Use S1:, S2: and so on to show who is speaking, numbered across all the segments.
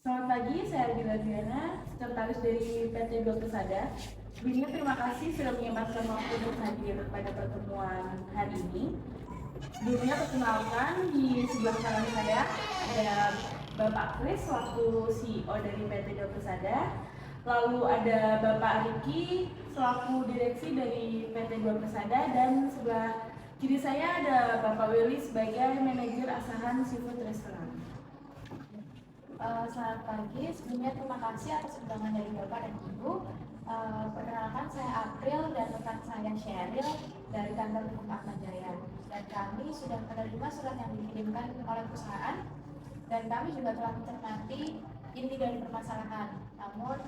S1: Selamat pagi, saya Ardila Diana, sekretaris dari PT Dua Persada. Sebelumnya terima kasih sudah menyempatkan waktu untuk hadir pada pertemuan hari ini. Sebelumnya perkenalkan, di sebelah kanan saya ada Bapak Kris selaku CEO dari PT Dua Persada. Lalu ada Bapak Riki selaku direksi dari PT Dua Persada, dan sebelah kiri saya ada Bapak Willy sebagai manajer Asahan Seafood Restaurant.
S2: Selamat pagi, sebelumnya terima kasih atas undangan dari Bapak dan Ibu. Perkenalkan, saya April dan rekan saya Sheryl dari kantor Hukum Atma Jaya. Dan kami sudah menerima surat yang dikirimkan oleh perusahaan, dan kami juga telah mencermati inti dari permasalahan. Namun,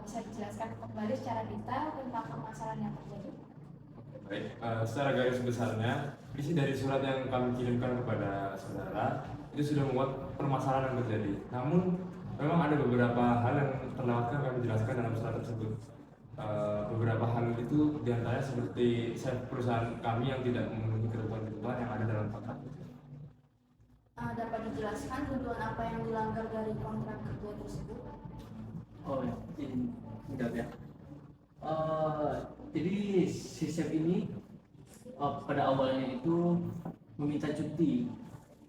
S2: bisa dijelaskan kembali secara detail tentang permasalahan yang terjadi.
S3: Baik, secara garis besarnya, isi dari surat yang kami kirimkan kepada saudara itu sudah membuat permasalahan yang terjadi. Namun, memang ada beberapa hal yang terlewatkan kami jelaskan dalam surat tersebut. Beberapa hal itu diantaranya seperti perusahaan kami yang tidak memenuhi ketentuan-ketentuan yang ada dalam kontrak.
S2: Dapat dijelaskan ketentuan apa yang dilanggar dari kontrak kerja tersebut?
S4: Oh ya, tidak ya. Jadi sistem ini pada awalnya itu meminta cuti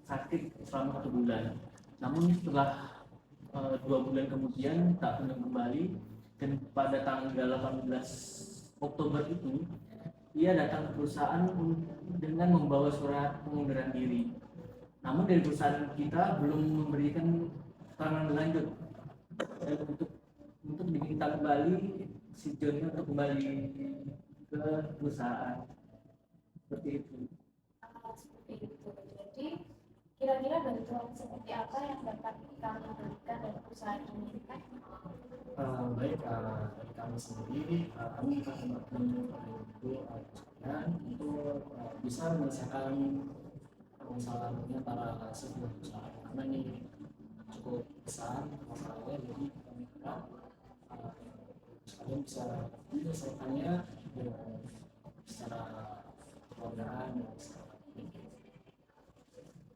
S4: sakit selama 1 bulan. Namun setelah 2 bulan kemudian tak kunjung kembali, dan pada tanggal 18 Oktober itu ia datang ke perusahaan dengan membawa surat pengunduran diri. Namun dari perusahaan kita belum memberikan keterangan lanjut, dan untuk diminta kembali si Johnny untuk kembali ke perusahaan seperti itu.
S2: Seperti itu. Jadi kira-kira bantuan seperti apa yang dapat kami berikan dari perusahaan ini?
S5: Baik, dari kami sendiri kami akan membantu perusahaan untuk bisa menyelesaikan permasalahannya para sebuah perusahaan, karena ini cukup besar masalahnya. Jadi kami harap kalian bisa menyelesaikannya secara kekeluargaan dan secara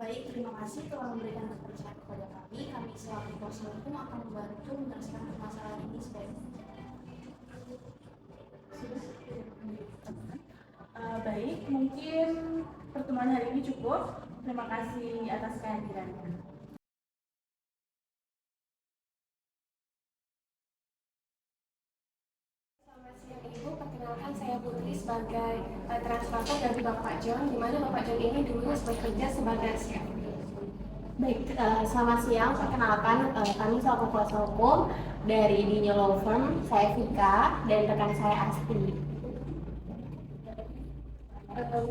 S2: Baik, terima kasih telah memberikan kepercayaan kepada kami. Kami selaku kuasa hukum akan membantu menyelesaikan permasalahan ini sebaik-baiknya.
S1: Baik, mungkin pertemuan hari ini cukup. Terima kasih atas kehadirannya.
S6: Selamat siang Ibu, perkenalkan saya Putri sebagai translator dari Bapak John, di mana Bapak John ini dulunya bekerja sebagai chef.
S7: Baik, selamat siang. Perkenalkan, kami selaku kuasa hukum dari Dinyo Law Firm. Saya Vika dan rekan saya Asti.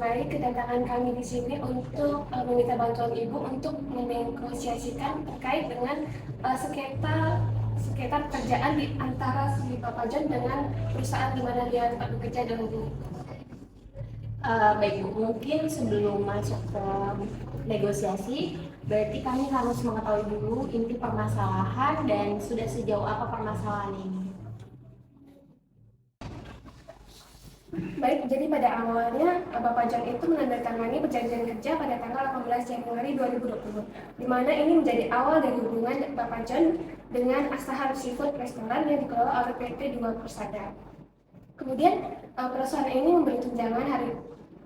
S6: Baik, kedatangan kami di sini untuk meminta bantuan Ibu untuk menegosiasikan terkait dengan sengketa pekerjaan di antara si Bapak John dengan perusahaan di mana dia tempat bekerja dahulu.
S7: Baik Bu, mungkin sebelum masuk ke negosiasi, berarti kami harus mengetahui dulu inti permasalahan dan sudah sejauh apa permasalahan ini.
S6: Baik, jadi pada awalnya Bapak John itu menandatangani perjanjian kerja pada tanggal 18 Januari 2020, di mana ini menjadi awal dari hubungan Bapak John dengan Asahan Seafood Restaurant yang dikelola oleh PT Dua Persada. Kemudian perusahaan ini memberi tunjangan hari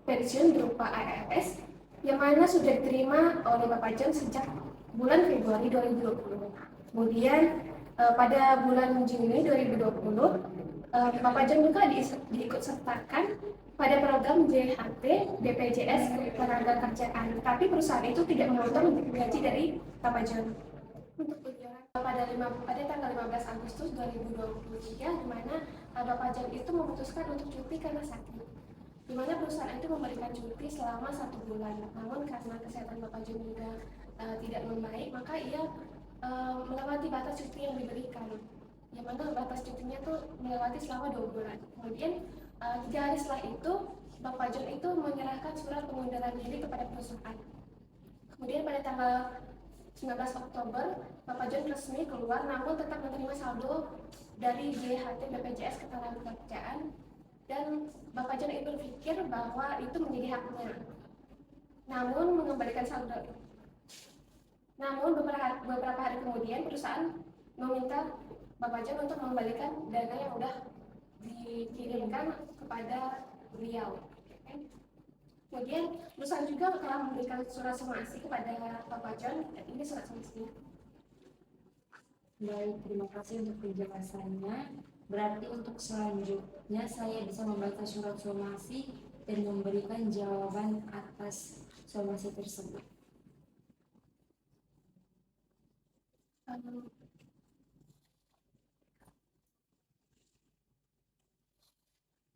S6: pensiun berupa AFS yang mana sudah diterima oleh Bapak John sejak bulan Februari 2020. Kemudian pada bulan Juni 2020 Bapak John juga diikut sertakan pada program JHT BPJS Ketenagakerjaan, tapi perusahaan itu tidak memotong gaji dari Bapak John. Untuk tujuan pada tanggal 15 Agustus 2023, di mana Bapak John itu memutuskan untuk cuti karena sakit, di mana perusahaan itu memberikan cuti selama 1 bulan. Namun karena kesehatan Bapak John juga tidak membaik, maka ia melewati batas cuti yang diberikan, yang mana batas cutinya tuh melewati selama 2 bulan. Kemudian 3 hari setelah itu Bapak John itu menyerahkan surat pengunduran diri kepada perusahaan. Kemudian pada tanggal 19 Oktober Bapak John resmi keluar, namun tetap menerima saldo dari JHT BPJS Ketenagakerjaan, dan Bapak John itu berpikir bahwa itu menjadi haknya, namun mengembalikan saldo. Namun beberapa hari kemudian perusahaan meminta Bapak John untuk mengembalikan dana yang sudah dikirimkan kepada beliau. Kemudian perusahaan juga telah memberikan surat somasi kepada Bapak John. Ini surat somasinya.
S7: Baik, terima kasih untuk penjelasannya. Berarti untuk selanjutnya saya bisa membaca surat somasi dan memberikan jawaban atas somasi tersebut.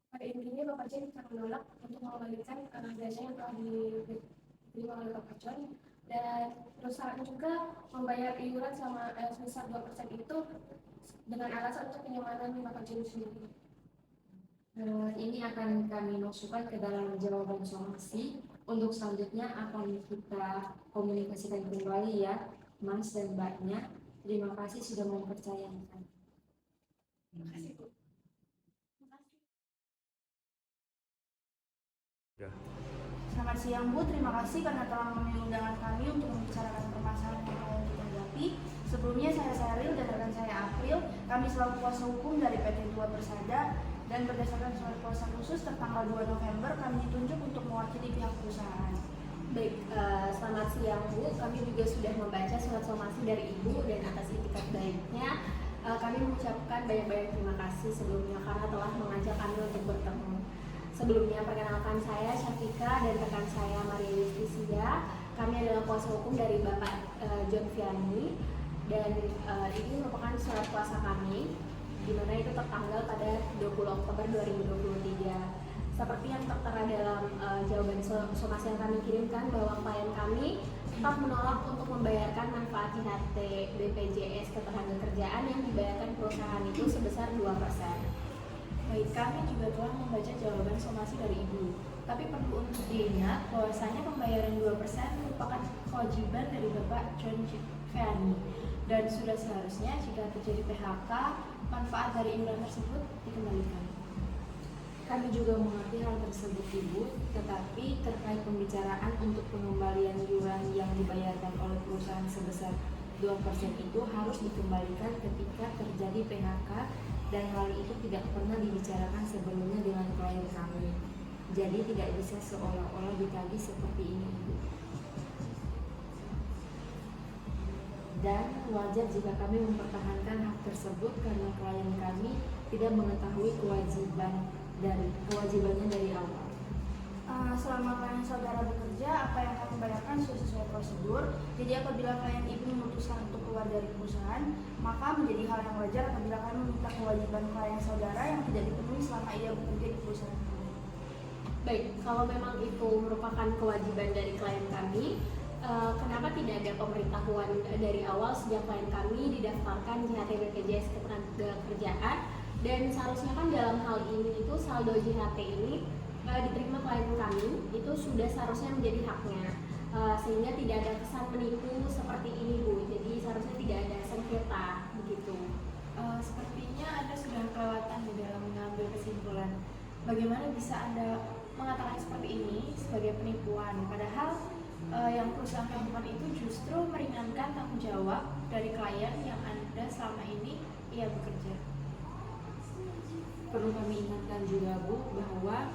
S6: Pada intinya Bapak John akan menolak untuk mengembalikan dana yang telah diterima oleh Bapak John, dan perusahaan juga membayar iuran sama sebesar 2% itu dengan alasan untuk kenyamanan Bapak John sendiri.
S7: Ini akan kami masukkan ke dalam jawaban somasi. Untuk selanjutnya akan kita komunikasikan kembali ya, Mas dan Mbaknya. Terima kasih sudah mempercayakan.
S6: Terima kasih, Bu.
S8: Selamat siang Bu, terima kasih karena telah memenuhi undangan kami untuk membicarakan permasalahan yang telah kita hadapi. Sebelumnya saya Sheryl dan rekan saya April, kami selaku kuasa hukum dari PT Dua Persada, dan berdasarkan surat kuasa khusus tertanggal 2 November kami ditunjuk untuk mewakili pihak perusahaan.
S7: Baik, selamat siang Bu. Kami juga sudah membaca surat somasi dari Ibu, dan atas itikat baiknya kami mengucapkan banyak-banyak terima kasih sebelumnya karena telah mengajak kami untuk bertemu. Sebelumnya perkenalkan, saya Syafika dan rekan saya Maria Justisia. Kami adalah kuasa hukum dari Bapak John Vianney, dan ini merupakan surat kuasa kami di mana itu tertanggal pada 20 Oktober 2023. Seperti yang tertera dalam jawaban somasi yang kami kirimkan, bahwa klien kami tetap menolak untuk membayarkan manfaat JHT BPJS Ketenagakerjaan yang dibayarkan perusahaan itu sebesar 2%.
S8: Baik, kami juga telah membaca jawaban somasi dari Ibu. Tapi perlu untuk diingat bahwasanya pembayaran 2% merupakan kewajiban dari Bapak John Vianney, dan sudah seharusnya jika terjadi PHK, manfaat dari iuran tersebut dikembalikan.
S7: Kami juga mengerti hal tersebut Ibu, tetapi terkait pembicaraan untuk pengembalian iuran yang dibayarkan oleh perusahaan sebesar 2% itu harus dikembalikan ketika terjadi PHK, dan hal itu tidak pernah dibicarakan sebelumnya dengan klien kami. Jadi tidak bisa seolah-olah ditagih seperti ini Ibu. Dan wajar jika kami mempertahankan hak tersebut karena klien kami tidak mengetahui kewajibannya dari awal.
S8: Selama klien saudara bekerja, apa yang kami bayarkan sudah sesuai prosedur. Jadi apabila klien Ibu memutuskan untuk keluar dari perusahaan, maka menjadi hal yang wajar apabila kami meminta kewajiban klien saudara yang tidak dipenuhi selama ia bekerja di perusahaan kami.
S7: Baik, kalau memang itu merupakan kewajiban dari klien kami, kenapa tidak ada pemberitahuan dari awal sejak klien kami didaftarkan JHT BPJS Ketenagakerjaan, dan seharusnya kan dalam hal ini itu saldo JHT ini diterima klien kami itu sudah seharusnya menjadi haknya, sehingga tidak ada kesan menipu seperti ini Bu. Jadi seharusnya tidak ada sengketa begitu.
S8: Sepertinya Anda sudah kelewatan di dalam mengambil kesimpulan. Bagaimana bisa Anda mengatakan seperti ini sebagai penipuan, padahal yang perusahaan lakukan itu justru meringankan tanggung jawab dari klien yang Anda selama ini ia bekerja.
S7: Perlu kami ingatkan juga Bu bahwa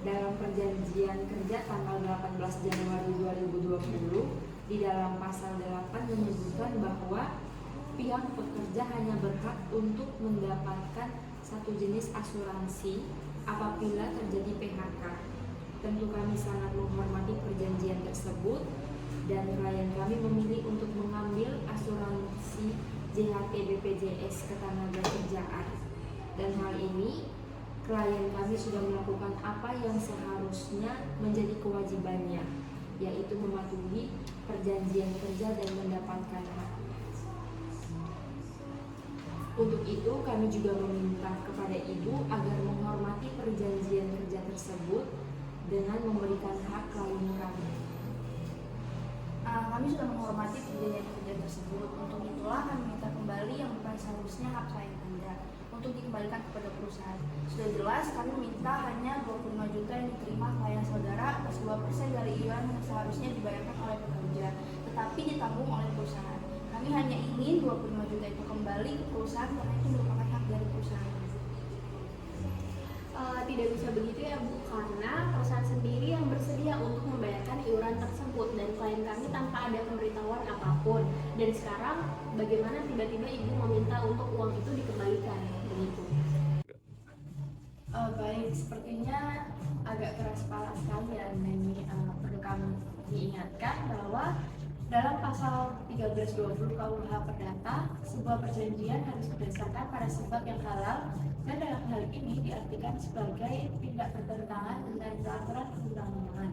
S7: dalam perjanjian kerja tanggal 18 Januari 2020 di dalam pasal 8 menyebutkan bahwa pihak pekerja hanya berhak untuk mendapatkan satu jenis asuransi apabila terjadi PHK. Tentu kami sangat menghormati perjanjian tersebut, dan klien kami memilih untuk mengambil asuransi JHT BPJS Ketenagakerjaan, dan hal ini klien kami sudah melakukan apa yang seharusnya menjadi kewajibannya, yaitu mematuhi perjanjian kerja dan mendapatkan hak. Untuk itu kami juga meminta kepada Ibu agar menghormati perjanjian kerja tersebut dengan memberikan hak klien kami.
S8: Kami sudah menghormati perjanjian kerja tersebut. Untuk itulah kami minta kembali yang bukan seharusnya hak klien Anda untuk dikembalikan kepada perusahaan. Sudah jelas kami minta hanya 25 juta yang diterima klien saudara atas 2% dari iuran yang seharusnya dibayarkan oleh pekerja. tapi ditanggung oleh perusahaan. Kami hanya ingin 25 juta itu kembali ke perusahaan karena itu merupakan hak dari perusahaan.
S7: Tidak bisa begitu ya Bu, karena perusahaan sendiri yang bersedia untuk membayarkan iuran tersebut dan klien kami tanpa ada pemberitahuan apapun. Dan sekarang bagaimana tiba-tiba Ibu meminta untuk uang itu dikembalikan begitu?
S2: Baik, sepertinya agak keras kepala sekali ya ini. Perlu kami diingatkan bahwa dalam pasal 1320 KUH Perdata, sebuah perjanjian harus berdasarkan pada sebab yang halal dan dalam hal ini diartikan sebagai tidak bertentangan dengan peraturan perundang-undangan,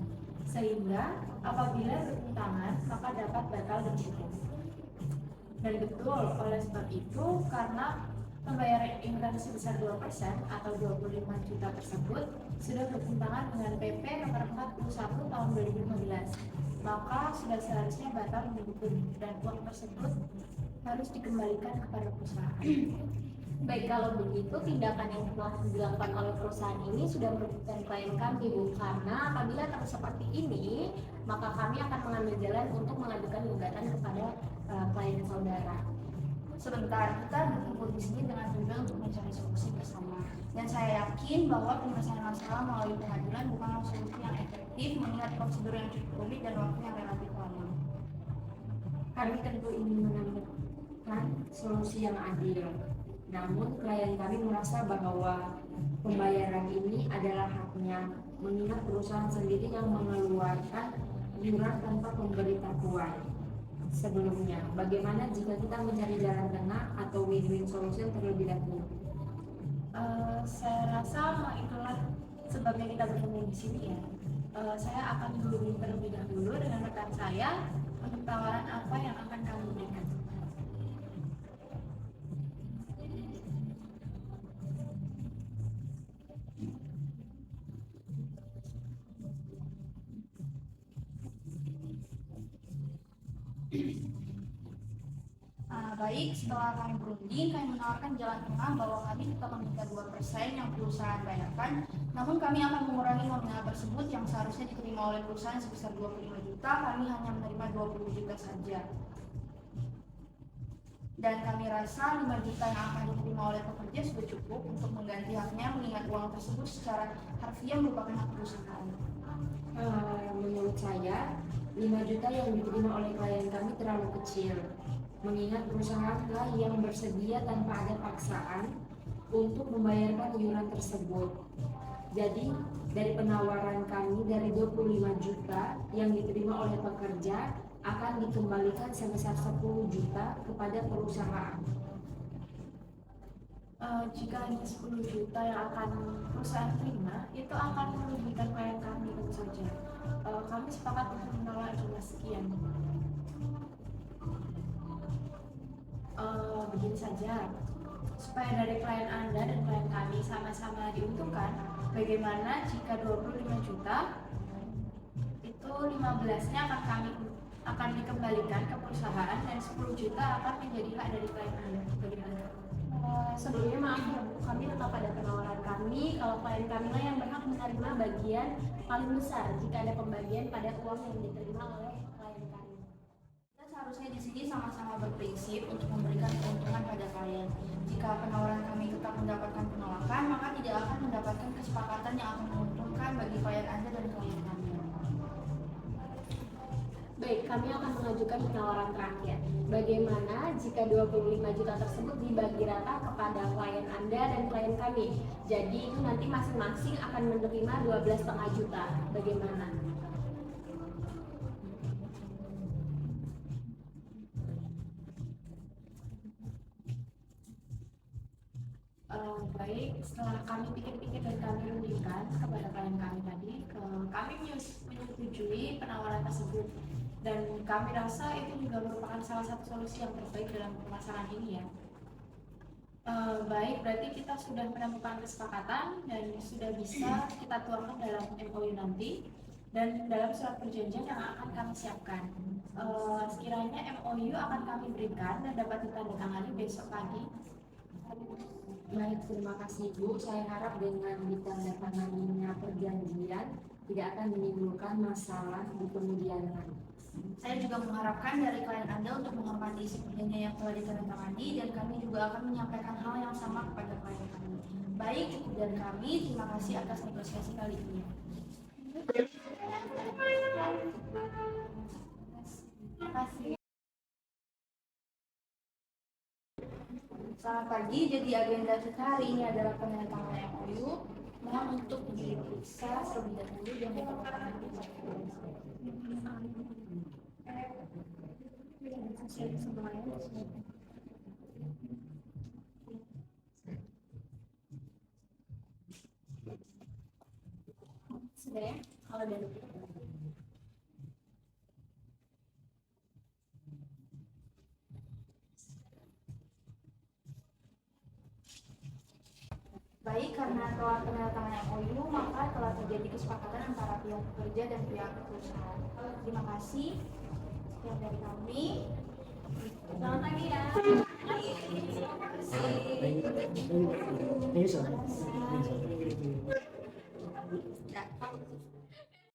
S2: sehingga apabila bertentangan maka dapat batal demi hukum. Dan betul, oleh sebab itu karena pembayaran iuran sebesar 2% atau 25 juta tersebut sudah bertentangan dengan PP nomor 41 tahun 2015, maka sudah seharusnya batal demi hukum dan uang tersebut harus dikembalikan kepada perusahaan.
S7: Baik, kalau begitu tindakan yang telah dilakukan oleh perusahaan ini sudah merugikan klien kami Bu, karena apabila terus seperti ini maka kami akan mengambil jalan untuk mengajukan gugatan kepada klien saudara.
S8: Sebentar, kita berkumpul di sini dengan tujuan untuk mencari solusi bersama. Dan saya yakin bahwa penyelesaian masalah melalui pengadilan bukanlah solusi yang efektif mengingat prosedur yang cukup rumit dan waktu yang relatif lama.
S9: Kami tentu ingin menemukan solusi yang adil. Namun klien kami merasa bahwa pembayaran ini adalah haknya, mengingat perusahaan sendiri yang mengeluarkan iuran tanpa pemberitahuan sebelumnya. Bagaimana jika kita mencari jalan tengah atau win-win solution terlebih dahulu?
S2: Saya rasa itulah sebabnya kita bertemu di sini ya. Saya akan dulu terlebih dahulu dengan rekan saya untuk tawaran apa yang akan kami berikan.
S8: Baik, setelah kami berunding, kami menawarkan jalan tengah bahwa kami tetap meminta 2% yang perusahaan bayarkan, namun kami akan mengurangi nominal tersebut yang seharusnya diterima oleh perusahaan sebesar 25 juta, kami hanya menerima 20 juta saja. Dan kami rasa 5 juta yang akan diterima oleh pekerja sudah cukup untuk mengganti haknya, mengingat uang tersebut secara harfiah merupakan hak perusahaan.
S9: Menurut saya, 5 juta yang diterima oleh klien kami terlalu kecil, mengingat perusahaanlah yang bersedia tanpa ada paksaan untuk membayarkan iuran tersebut. Jadi, dari penawaran kami dari 25 juta yang diterima oleh pekerja akan dikembalikan sebesar 10 juta kepada perusahaan.
S2: Jika hanya 10 juta yang akan perusahaan terima, itu akan merugikan klien kami tentu saja. Kami sepakat untuk menolak jumlah sekian. Begini saja, supaya dari klien Anda dan klien kami sama-sama diuntungkan, bagaimana jika 25 juta itu 15-nya akan dikembalikan ke perusahaan dan 10 juta akan menjadi hak dari klien Anda. Bagaimana?
S7: Sebelumnya maaf ya Bu, kami tetap pada penawaran kami kalau klien kami lah yang berhak menerima bagian paling besar jika ada pembagian pada uang yang diterima oleh klien kami.
S8: Kita seharusnya di sini sama-sama berprinsip untuk memberikan keuntungan pada klien. Jika penawaran kami tetap mendapatkan penolakan, maka tidak akan mendapatkan kesepakatan yang akan menguntungkan bagi klien Anda dan klien kami.
S7: Baik, kami akan mengajukan penawaran terakhir. Bagaimana jika 25 juta tersebut dibagi rata kepada klien Anda dan klien kami? Jadi itu nanti masing-masing akan menerima 12,5 juta. Bagaimana?
S2: Baik, setelah kami pikir-pikir dan kami rundingkan kepada klien kami tadi, kami menyetujui penawaran tersebut. Dan kami rasa itu juga merupakan salah satu solusi yang terbaik dalam permasalahan ini ya. Baik, berarti kita sudah menemukan kesepakatan dan sudah bisa kita tuangkan dalam MOU nanti dan dalam surat perjanjian yang akan kami siapkan. Sekiranya MOU akan kami berikan dan dapat ditandatangani besok pagi.
S9: Baik, terima kasih Bu. Saya harap dengan ditandatanganinya perjanjian tidak akan menimbulkan masalah di kemudian hari.
S8: Saya juga mengharapkan dari klien Anda untuk menghormati isi perjanjian yang telah ditandatangani dan kami juga akan menyampaikan hal yang sama kepada klien kami. Baik, cukup dari kami. Terima kasih atas negosiasi kali ini. Terima kasih. Selamat pagi, jadi agenda kita hari ini adalah penandatanganan MOU. Mohon untuk diperiksa terlebih dahulu dan dilakukan
S2: Sudah ya? Kalau dari
S8: Baik, karena telah penandatanganan MOU, maka telah terjadi kesepakatan antara pihak pekerja dan pihak perusahaan. Terima kasih. Sekian dari kami.
S2: selamat pagi ya.
S5: Thank you, sir.